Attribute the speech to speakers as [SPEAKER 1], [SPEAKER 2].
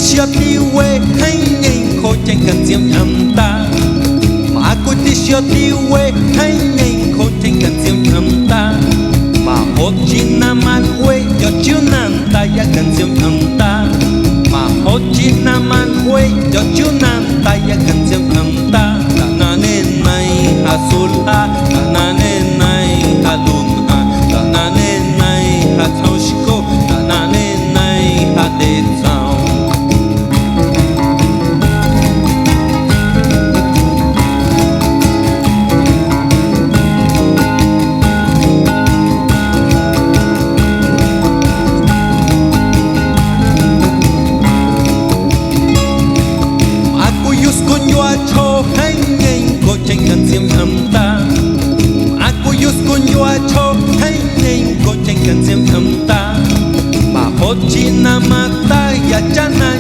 [SPEAKER 1] xia ti quê hay nhìn khô tranh cần diêm thầm ta mà cô ti xia ti quê hay nhìn khô tranh cần diêm thầm ta mà hốt chi nam an quê cho chiếu nam ta ya cần diêm thầm ta mà hốt chi nam an quê cho chiếu nam ta ya cần diêm thầm ta ta na nên này ha sul ha ta na nên này ha lun ha ta na nên này ha thâu shiko ta na nên này ha để sao cho hay nhìn cô tranh cần diêm thầm ta aku yus kun yua cho hay nhìn cô tranh cần diêm thầm ta mà hốt chi nam ta ya chana